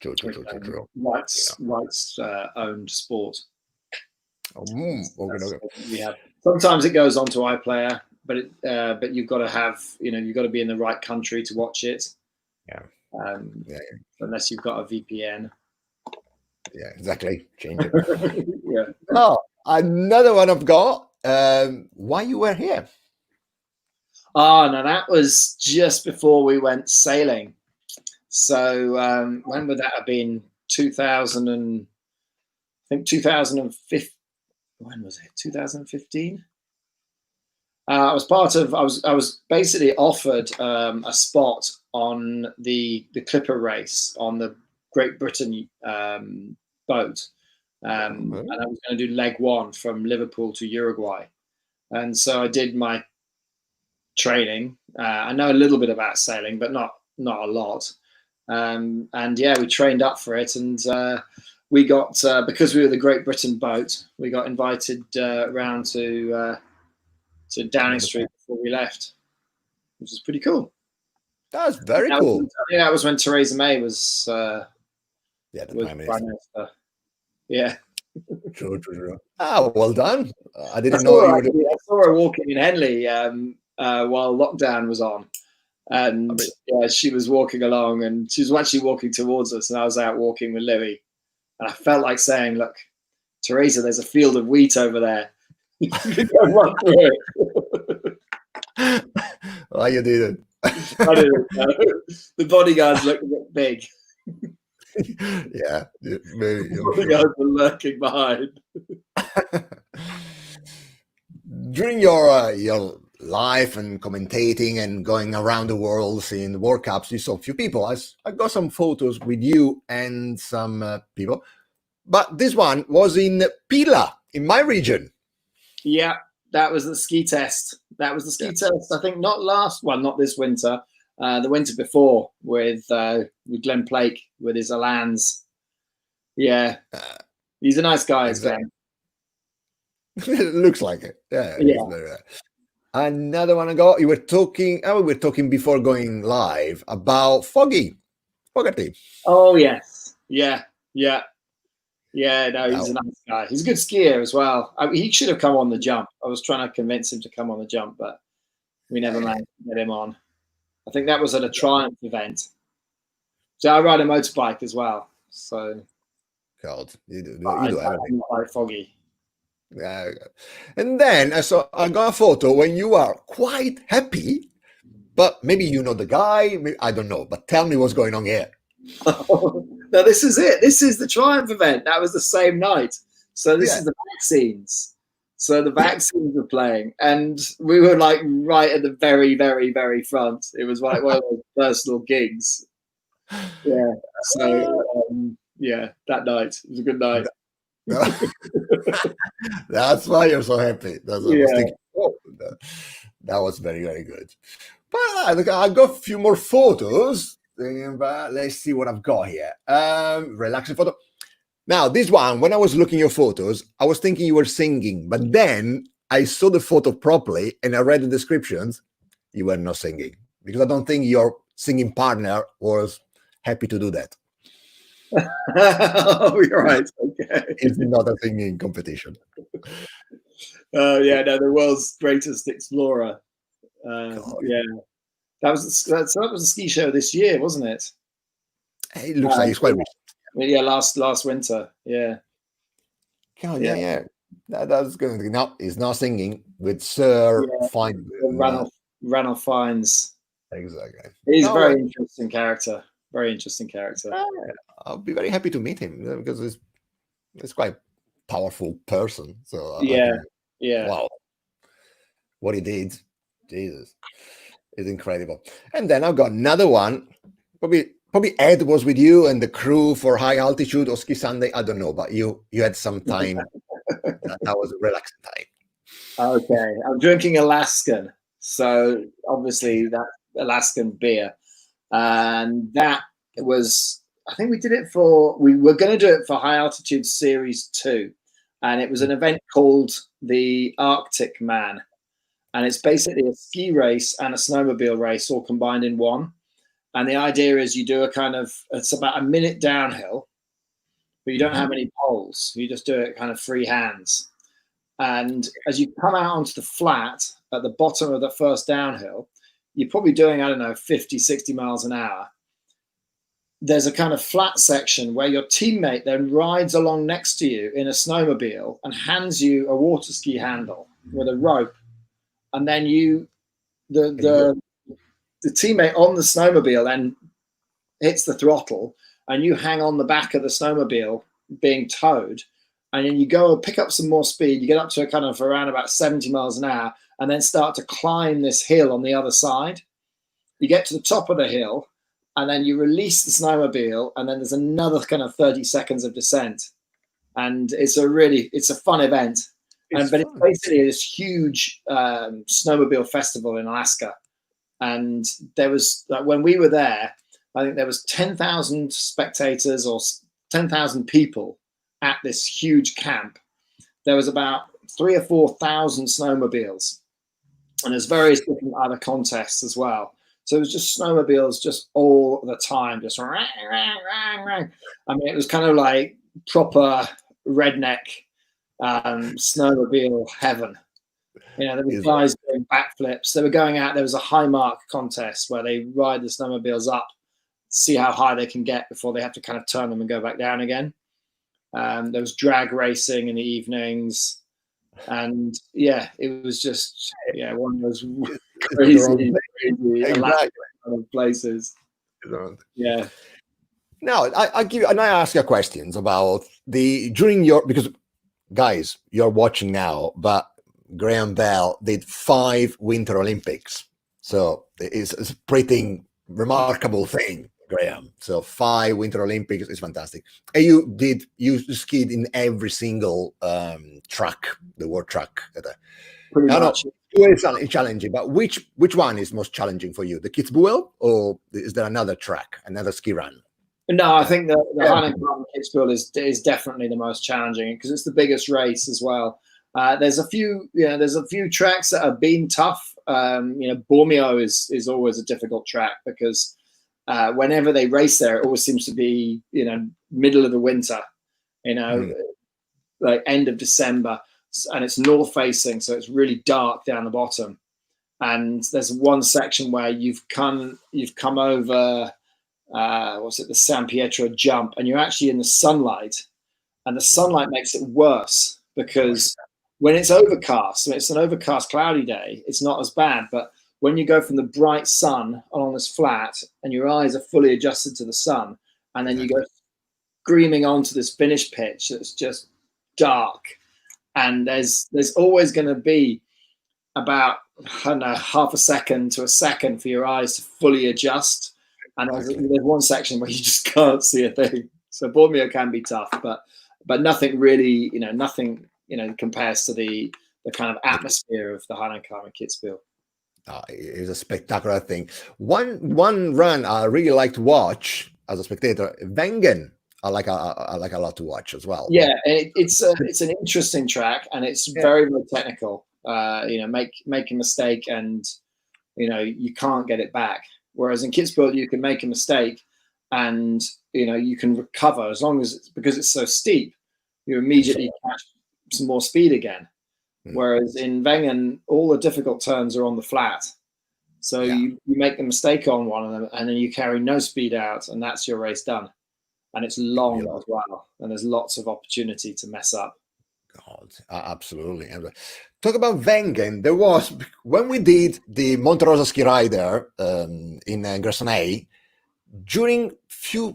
True. rights owned sport. Okay. We have. Sometimes it goes onto iPlayer, but you've got to have you've got to be in the right country to watch it. Unless you've got a VPN. Yeah, exactly. Change it. Oh, another one I've got. Why you were here? Oh no, that was just before we went sailing. So when would that have been? 2015. When was it? 2015. I was basically offered a spot on the Clipper race on the Great Britain boat, and I was going to do leg one from Liverpool to Uruguay, and so I did my training. I know a little bit about sailing, but not a lot. And we trained up for it, and we got because we were the Great Britain boat, we got invited round to Downing Street before we left, which was pretty cool. That's very cool. That was when Theresa May was the Prime Minister. Yeah. True. Well done. I didn't know you were. I saw her walking in Henley while lockdown was on. And she was walking along, and she was actually walking towards us, and I was out walking with Louis, and I felt like saying, "Look, Teresa, there's a field of wheat over there. You can go run through it." Why you didn't? I didn't know. The bodyguards looked a bit big. Yeah, maybe, I'm The sure. guys were lurking behind. During your life and commentating and going around the world seeing the World Cups, you saw a few people. I got some photos with you and some people, but this one was in Pila, in my region. Yeah, that was the ski test. That was the ski test. I think not this winter, the winter before with Glenn Blake with his Alans. Yeah, he's a nice guy, Exactly. Glenn. It looks like it. Yeah, Yeah. it's very. Another one ago, you were talking. We were talking before going live about Fogarty. Oh yes. Yeah. Yeah. Yeah. No, he's a nice guy. He's a good skier as well. I mean, he should have come on the jump. I was trying to convince him to come on the jump, but we never managed to get him on. I think that was at a Triumph event. So I ride a motorbike as well. So God, you do I'm everything. not like Foggy. Yeah. And then I got a photo when you are quite happy, but maybe you know the guy. I don't know, but tell me what's going on here. No, this is it. This is the Triumph event. That was the same night. So this is the vaccines. So the vaccines were playing, and we were like right at the very, very, very front. It was like one of those personal gigs. Yeah. So yeah, that night it was a good night. That's why you're so happy. That's what I was Yeah. thinking. Oh, that was very, very good. But I got a few more photos. But let's see what I've got here. Relaxing photo. Now, this one, when I was looking at your photos, I was thinking you were singing, but then I saw the photo properly and I read the descriptions. You were not singing because I don't think your singing partner was happy to do that. Oh, you're right. Okay. It's not a singing competition. Yeah, no, the world's greatest explorer. Yeah, that was a ski show this year, wasn't it? It looks like it's quite recent. Yeah, last winter. Yeah. God, yeah. That's going to now. He's not singing with Sir Fine. Ranulph Fiennes. Exactly. He's a very interesting character. Very interesting character. I'll be very happy to meet him because he's quite a powerful person. So yeah. Wow, what he did, Jesus, is incredible. And then I've got another one. Probably Ed was with you and the crew for High Altitude or Ski Sunday. I don't know, but you had some time. that was a relaxing time. Okay, I'm drinking Alaskan, so obviously that Alaskan beer, and that was. I think we were going to do it for High Altitude Series 2, and it was an event called the Arctic Man, and it's basically a ski race and a snowmobile race all combined in one. And the idea is you do it's about a minute downhill, but you don't have any poles. You just do it kind of free hands. And as you come out onto the flat at the bottom of the first downhill, you're probably doing, 50, 60 miles an hour. There's a kind of flat section where your teammate then rides along next to you in a snowmobile and hands you a water ski handle with a rope. And then the teammate on the snowmobile then hits the throttle and you hang on the back of the snowmobile being towed. And then you go pick up some more speed. You get up to a kind of around about 70 miles an hour and then start to climb this hill on the other side. You get to the top of the hill and then you release the snowmobile and then there's another kind of 30 seconds of descent. And it's a fun event. But it's basically this huge snowmobile festival in Alaska. And there was, when we were there, I think there was 10,000 spectators or 10,000 people at this huge camp. There was about 3,000 or 4,000 snowmobiles. And there's various different other contests as well. So it was just snowmobiles just all the time, just rang, rang, rang, rang. I mean, it was kind of like proper redneck snowmobile heaven. There were guys doing backflips. They were going out. There was a high mark contest where they ride the snowmobiles up, see how high they can get before they have to kind of turn them and go back down again. There was drag racing in the evenings. And it was just one of those crazy places. Yeah. Now I give you, and I ask you questions about during your, because guys, you're watching now, but Graham Bell did 5 Winter Olympics, so it's a pretty remarkable thing, Graham. So 5 Winter Olympics is fantastic. And you skied in every single track, the world track. Pretty I know much. it's challenging, but which one is most challenging for you? The Kitzbühel, or is there another track, another ski run? No, I think the Highland Climb Kitzbühel is definitely the most challenging because it's the biggest race as well. There's a few tracks that have been tough. Bormio is always a difficult track because whenever they race there, it always seems to be middle of the winter, like end of December, and it's north facing, so it's really dark down the bottom. And there's one section where you've come over. The San Pietro jump, and you're actually in the sunlight, and the sunlight makes it worse because when it's overcast, and it's an overcast cloudy day, it's not as bad. But when you go from the bright sun on this flat and your eyes are fully adjusted to the sun, and then you go screaming onto this finish pitch that's just dark, and there's always going to be about, I don't know, half a second to a second for your eyes to fully adjust. And there's one section where you just can't see a thing. So Bormio can be tough, but nothing really, nothing compares to the kind of atmosphere of the Highland Climb in Kitzbühel. It's a spectacular thing. One run I really like to watch as a spectator, Wengen. I like a lot to watch as well. Yeah, it's an interesting track, and it's very, very technical. Make a mistake, and you can't get it back. Whereas in Kitzbühel, you can make a mistake and, you can recover as long as because it's so steep, you immediately catch some more speed again. Whereas in Wengen, all the difficult turns are on the flat. So you make a mistake on one of them and then you carry no speed out, and that's your race done. And it's long as well. And there's lots of opportunity to mess up. God, absolutely. And talk about Wengen. There was, when we did the Monte Rosa ski rider in Gressoney, during few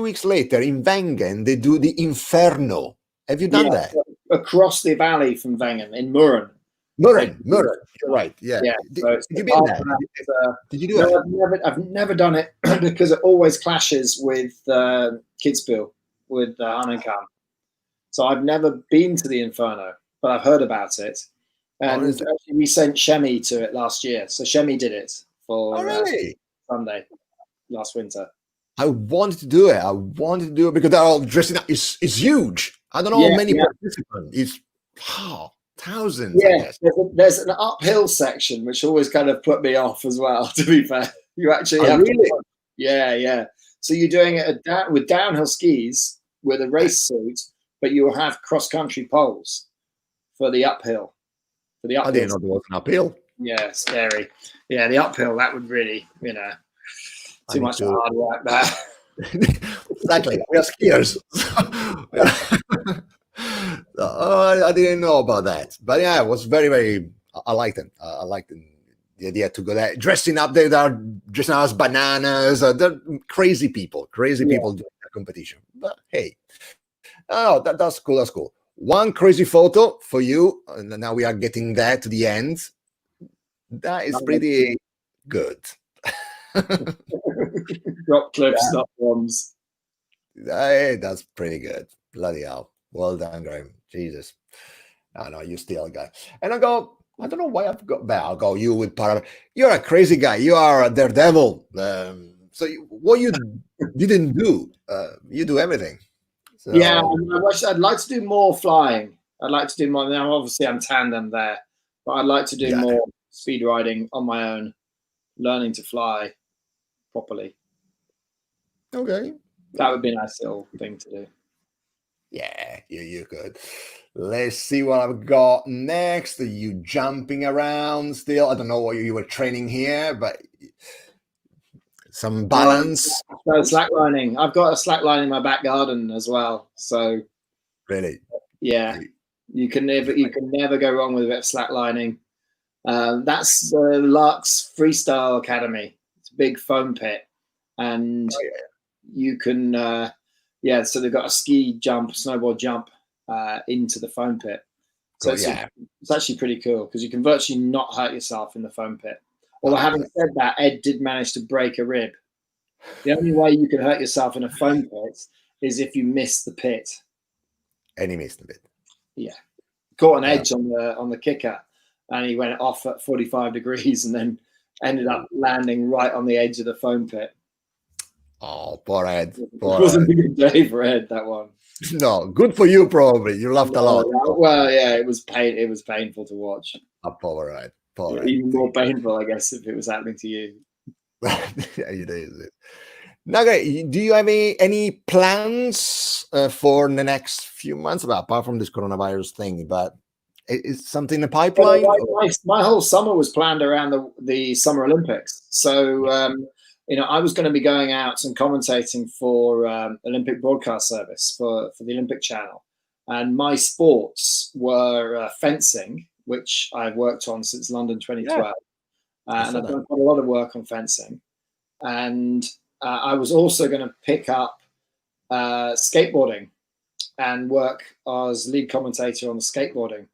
weeks later in Wengen, they do the Inferno. Have you done that? Across the valley from Wengen in Murren. Murren. You're right. Yeah. So did you do that? Did you do it? I've never done it because it always clashes with Kitzbühel, with Hahnenkamm. So I've never been to the Inferno, but I've heard about it. And actually we sent Shemi to it last year. So Shemi did it for Sunday last winter. I wanted to do it. Because they're all dressing up. It's huge. I don't know how many participants. It's thousands. Yeah, there's an uphill section which always kind of put me off as well. To be fair, you actually have to. So you're doing it with downhill skis with a race suit, but you will have cross country poles for the uphill. I didn't know there was an uphill. Yeah, scary. Yeah, the uphill, that would really, too much hard work there. Exactly. We are skiers. I didn't know about that. But yeah, it was very, very, I liked it. I liked the idea to go there. Dressing up, they are dressing up as bananas. They're crazy people doing the competition. But hey, that's cool. That's cool. One crazy photo for you. And now we are getting there to the end. That is pretty good. Drop cliffs, not bombs. Hey, that's pretty good. Bloody hell. Well done, Graham. Jesus. I know you still a guy. And I don't know why I'll go you with Parallel. You're a crazy guy. You are a daredevil. So what you didn't do, you do everything. So, yeah, I'd like to do more flying. I'd like to do more. Now, obviously, I'm tandem there, but I'd like to do more speed riding on my own, learning to fly properly. Okay. That would be a nice little thing to do. Yeah, you could. Let's see what I've got next. Are you jumping around still? I don't know what you were training here, but some balance. So slacklining. I've got a slackline in my back garden as well. So really, yeah, you can never go wrong with a bit of slacklining. That's the Lark's Freestyle Academy. It's a big foam pit, and you can, so they've got a ski jump, snowboard jump into the foam pit. So it's actually pretty cool because you can virtually not hurt yourself in the foam pit. Although having said that, Ed did manage to break a rib. The only way you can hurt yourself in a foam pit is if you miss the pit. And he missed a bit. Yeah, caught an edge on the kicker, and he went off at 45 degrees, and then ended up landing right on the edge of the foam pit. Oh, poor Ed. It wasn't a good day for Ed, that one. No, good for you probably. You laughed a lot. Well, yeah, it was painful to watch. Poor Ed. Even more painful, I guess, if it was happening to you. It is. Now, do you have any plans for the next few months, apart from this coronavirus thing? But is something in the pipeline? My whole summer was planned around the Summer Olympics. So, I was going to be going out and commentating for Olympic Broadcast Service for the Olympic Channel. And my sports were fencing, which I've worked on since London 2012. And I've done quite a lot of work on fencing. And I was also going to pick up skateboarding and work as lead commentator on the skateboarding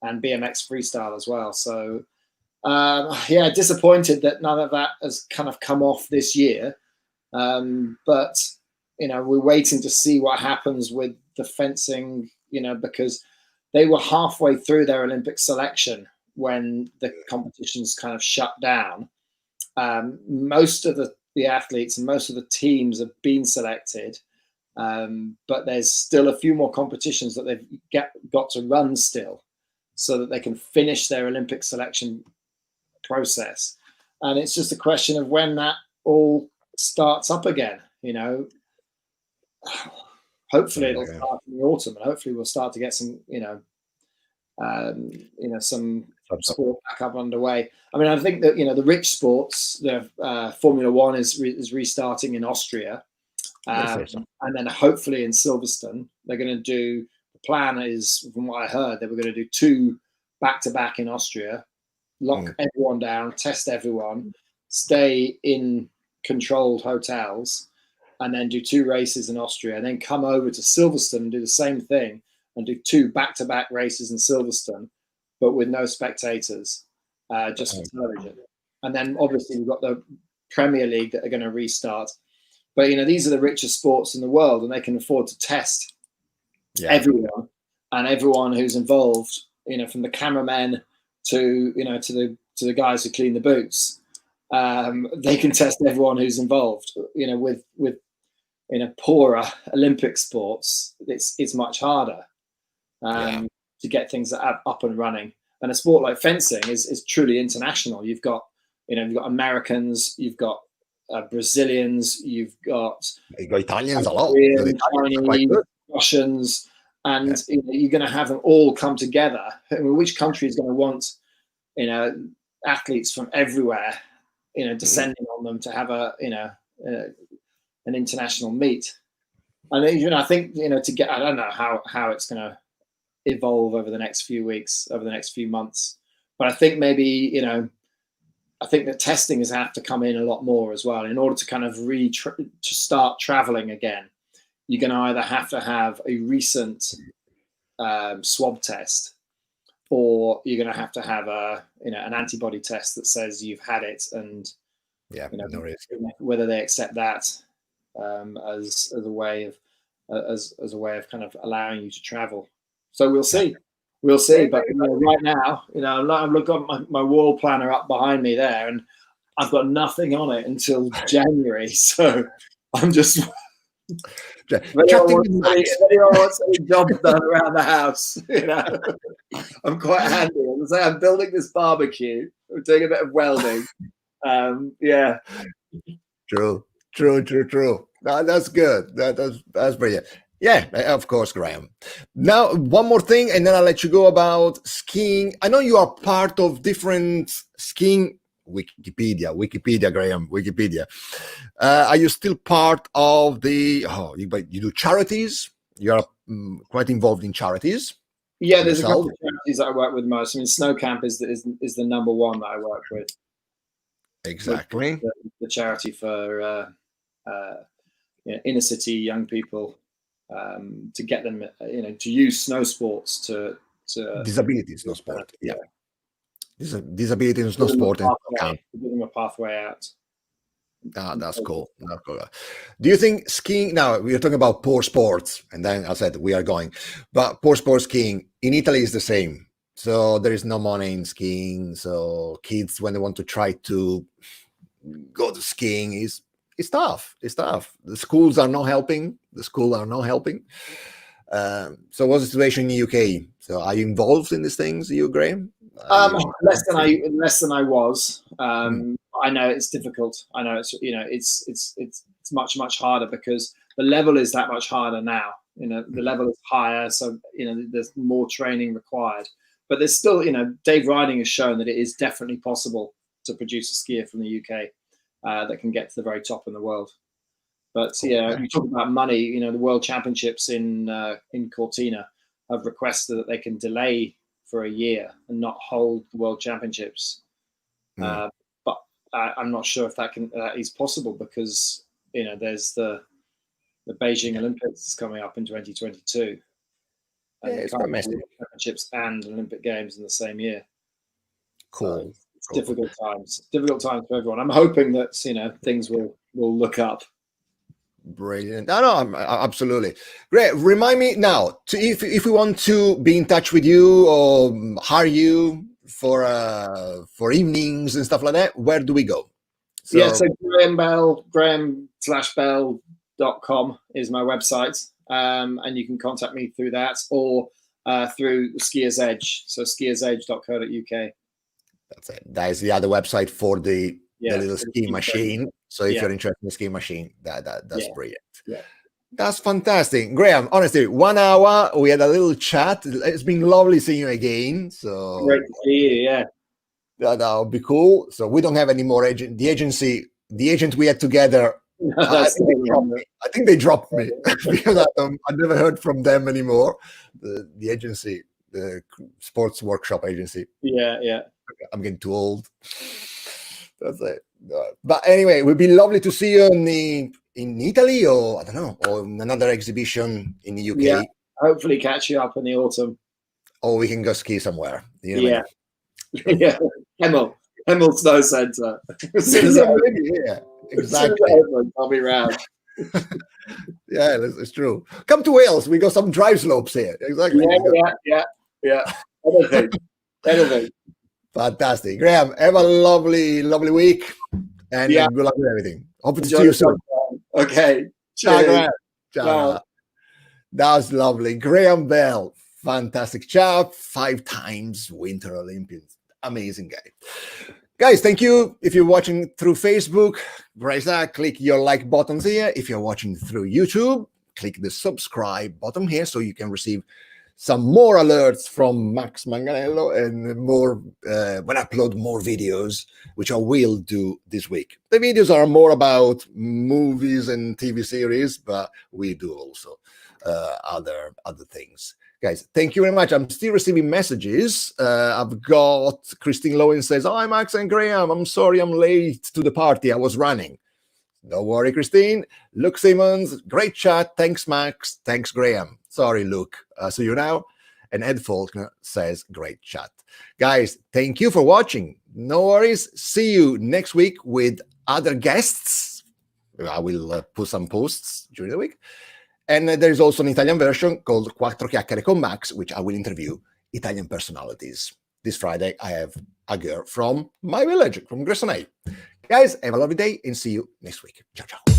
and BMX freestyle as well. So, disappointed that none of that has kind of come off this year. But, we're waiting to see what happens with the fencing, because they were halfway through their Olympic selection when the competitions kind of shut down. Most of the athletes and most of the teams have been selected, but there's still a few more competitions that they've got to run still so that they can finish their Olympic selection process. And it's just a question of when that all starts up again. Hopefully it'll start in the autumn, and hopefully we'll start to get some some sport back up underway. I mean, I think that the rich sports, the Formula One is restarting in Austria, and then hopefully in Silverstone they're going to do. The plan is, from what I heard, they were going to do 2 back-to-back in Austria, lock everyone down, test everyone, stay in controlled hotels, and then do 2 races in Austria, and then come over to Silverstone and do the same thing and do 2 back-to-back races in Silverstone, but with no spectators, just for television. And then obviously we've got the Premier League that are going to restart. But, these are the richest sports in the world, and they can afford to test everyone and everyone who's involved, from the cameramen to, to the guys who clean the boots. They can test everyone who's involved, with poorer Olympic sports, it's much harder to get things up and running. And a sport like fencing is truly international. You've got Americans, you've got Brazilians, you've got Italians a lot, Chinese, Russians, and you're going to have them all come together. I mean, which country is going to want athletes from everywhere descending on them to have an international meet? And I think to get, I don't know how it's going to evolve over the next few weeks, over the next few months, but I think maybe I think that testing is have to come in a lot more as well in order to kind of to start traveling again. You're going to either have to have a recent swab test, or you're going to have an antibody test that says you've had it, and no risk. Whether they accept that as a way of kind of allowing you to travel. So we'll see. We'll see. But right now, I've got my wall planner up behind me there, and I've got nothing on it until January. So I'm just anyone wants any jobs done around the house. I'm quite handy. I'm building this barbecue. I'm doing a bit of welding. True. No, that's good. That's brilliant. Yeah, of course, Graham. Now, one more thing, and then I'll let you go about skiing. I know you are part of different skiing Wikipedia, Graham, Wikipedia. Are you still part of the? You do charities. You are quite involved in charities. Yeah, there's a couple of charities that I work with most. I mean, Snow Camp is the number one that I work with. Exactly. The charity for inner city young people to get them, to use snow sports to disability is no sport. Yeah. Disability is give no them a sport. pathway, give them a pathway out. That's cool. That's cool. Do you think skiing? Now we are talking about poor sports, and then I said we are going, but poor sports skiing in Italy is the same. So there is no money in skiing. So kids, when they want to try to go to skiing, it's tough. It's tough. The schools are not helping. So what's the situation in the UK? So are you involved in these things, you, Graham? Less than I was. I know it's difficult. I know it's much harder because the level is that much harder now. The level is higher, so there's more training required. But there's still, Dave Riding has shown that it is definitely possible to produce a skier from the UK that can get to the very top in the world. But we talk about money. The World Championships in Cortina have requested that they can delay for a year and not hold the World Championships. But I'm not sure if that is possible because there's the Beijing Olympics is coming up in 2022. And it's quite messy. Championships and Olympic Games in the same year. Cool. So it's difficult times. Difficult times for everyone. I'm hoping that things will look up. Brilliant. No, absolutely. Great. Remind me now, if we want to be in touch with you or hire you for evenings and stuff like that, where do we go? So Graham/Bell.com is my website. And you can contact me through that or through Skier's Edge. So skiersedge.co.uk. That's it. That is the other website for the little ski machine. So if you're interested in the ski machine, that's brilliant. Yeah. That's fantastic. Graham, honestly, 1 hour, we had a little chat. It's been lovely seeing you again. So great to see you, yeah. That would be cool. So we don't have any more agent. The agent we had together, I think they dropped me because I never heard from them anymore. The agency, the sports workshop agency. Yeah. I'm getting too old. That's it. But anyway, it would be lovely to see you in Italy or I don't know, or in another exhibition in the UK. Yeah, hopefully catch you up in the autumn. Or we can go ski somewhere. Yeah. Hemel Snow Centre. Yeah, exactly. I'll be around. Yeah, it's true. Come to Wales. We got some drive slopes here. Exactly. Yeah. Anything. Fantastic. Graham, have a lovely week. And good luck with everything. Hope to see you soon. Okay. Ciao, Graham. Ciao. That was lovely. Graham Bell. Fantastic chap. 5 times Winter Olympian. Amazing guy. Guys, thank you. If you're watching through Facebook, click your like buttons here. If you're watching through YouTube, click the subscribe button here so you can receive some more alerts from Max Manganello and more when I upload more videos, which I will do this week. The videos are more about movies and TV series, but we do also other things. Guys, thank you very much. I'm still receiving messages. I've got Christine Lowen says, "Hi, Max and Graham. I'm sorry I'm late to the party. I was running." Don't worry, Christine. Luke Simmons, great chat. Thanks, Max. Thanks, Graham. Sorry, Luke. See you now. And Ed Faulkner says, great chat. Guys, thank you for watching. No worries. See you next week with other guests. I will put some posts during the week. And there's also an Italian version called Quattro Chiacchiere con Max, which I will interview Italian personalities. This Friday, I have a girl from my village, from Gressoney. Guys, have a lovely day and see you next week. Ciao, ciao.